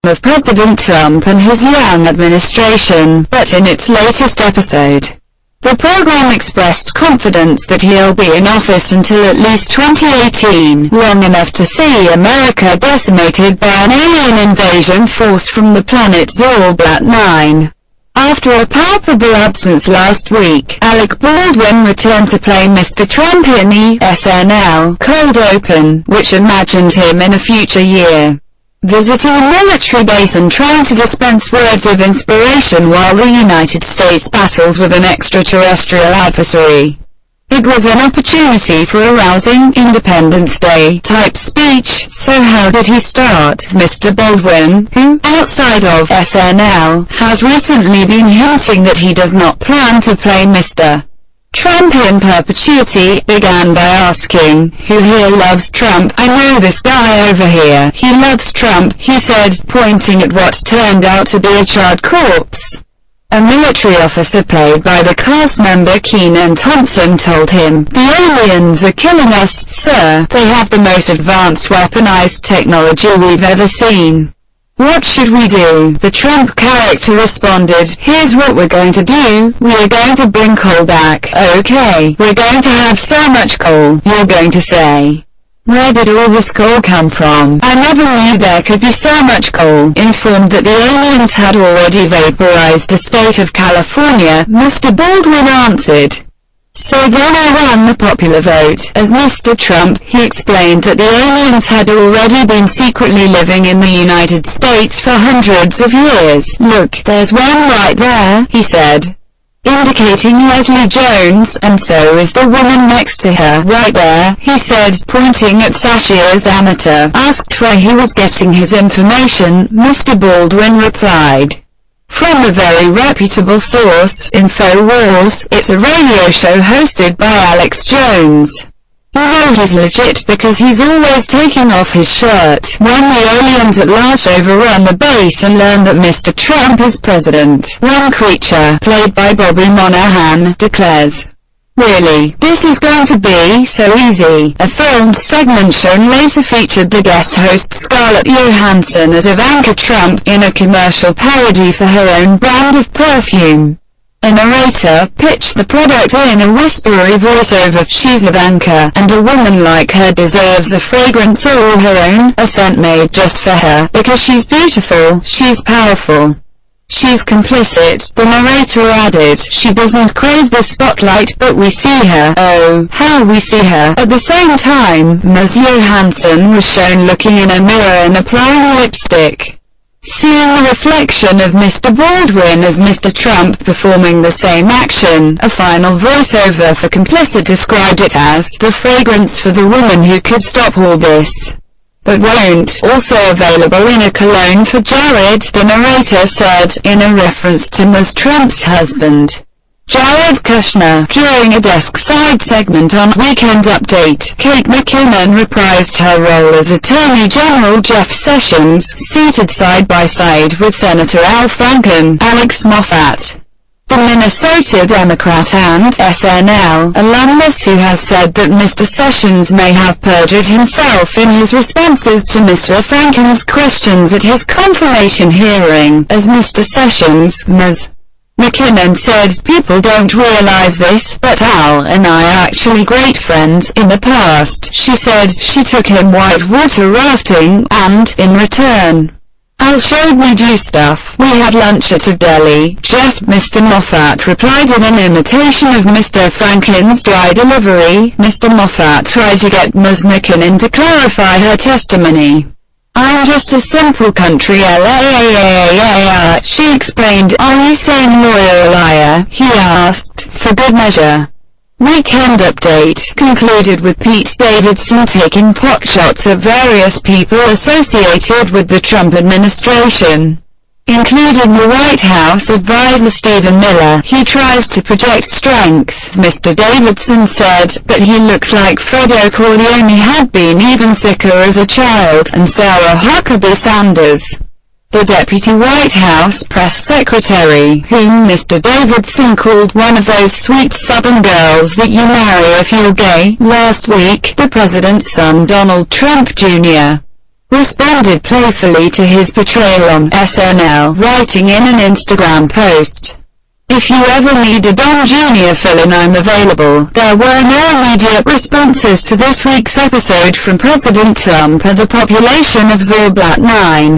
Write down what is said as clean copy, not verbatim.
of President Trump and his young administration, but in its latest episode, the program expressed confidence that he'll be in office until at least 2018, long enough to see America decimated by an alien invasion force from the planet Zorblat 9. After a palpable absence last week, Alec Baldwin returned to play Mr. Trump in the SNL Cold Open, which imagined him in a future year, visiting a military base and trying to dispense words of inspiration while the United States battles with an extraterrestrial adversary. It was an opportunity for a rousing Independence Day-type speech. So how did he start? Mr. Baldwin, who, outside of SNL, has recently been hinting that he does not plan to play Mr. Trump in perpetuity, began by asking, "Who here loves Trump?" "I know this guy over here. He loves Trump," he said, pointing at what turned out to be a charred corpse. A military officer played by the cast member Kenan Thompson told him, "The aliens are killing us, sir. They have the most advanced weaponized technology we've ever seen. What should we do?" The Trump character responded, "Here's what we're going to do. We're going to bring coal back. Okay, we're going to have so much coal. You're going to say, where did all this coal come from? I never knew there could be so much coal." Informed that the aliens had already vaporized the state of California, Mr. Baldwin answered, "So then I won the popular vote." As Mr. Trump, he explained that the aliens had already been secretly living in the United States for hundreds of years. "Look, there's one right there," he said, indicating Leslie Jones, "and so is the woman next to her, right there," he said, pointing at Sashia's amateur. Asked where he was getting his information, Mr. Baldwin replied, "From a very reputable source, InfoWars. It's a radio show hosted by Alex Jones. You know he's legit because he's always taking off his shirt when the aliens at last overrun the base and learn that Mr. Trump is president." One creature, played by Bobby Monahan, declares, "Really, this is going to be so easy." A filmed segment shown later featured the guest host Scarlett Johansson as Ivanka Trump, in a commercial parody for her own brand of perfume. A narrator pitched the product in a whispery voiceover. "She's Ivanka, and a woman like her deserves a fragrance all her own, a scent made just for her, because she's beautiful, she's powerful, she's complicit." The narrator added, "She doesn't crave the spotlight, but we see her. Oh, how we see her." At the same time, Ms. Johansson was shown looking in a mirror and applying lipstick, seeing the reflection of Mr. Baldwin as Mr. Trump performing the same action. A final voiceover for Complicit described it as, "the fragrance for the woman who could stop all this, but won't." Also available in a cologne for Jared, the narrator said, in a reference to Ms. Trump's husband, Jared Kushner. During a desk-side segment on Weekend Update, Kate McKinnon reprised her role as Attorney General Jeff Sessions, seated side by side with Senator Al Franken. Alex Moffat, the Minnesota Democrat and SNL alumnus who has said that Mr. Sessions may have perjured himself in his responses to Mr. Franken's questions at his confirmation hearing. As Mr. Sessions, Ms. McKinnon said, "People don't realize this, but Al and I are actually great friends. In the past," she said, "she took him whitewater rafting, and, in return, Al showed me do stuff. We had lunch at a deli." Jeff, Mr. Moffat replied in an imitation of Mr. Franken's dry delivery. Mr. Moffat tried to get Ms. McKinnon to clarify her testimony. "I'm just a simple country lawyer," she explained. "Are you saying lawyer or liar?" he asked, for good measure. Weekend Update concluded with Pete Davidson taking potshots at various people associated with the Trump administration, including the White House advisor Stephen Miller. "He tries to project strength," Mr. Davidson said, "but he looks like Fredo Corleone had been even sicker as a child, and Sarah Huckabee Sanders, the deputy White House press secretary, whom Mr. Davidson called one of those sweet Southern girls that you marry if you're gay." Last week, the president's son Donald Trump Jr. responded playfully to his portrayal on SNL, writing in an Instagram post, "If you ever need a Don Jr. fill-in, I'm available." There were no immediate responses to this week's episode from President Trump or the population of Zorblat 9.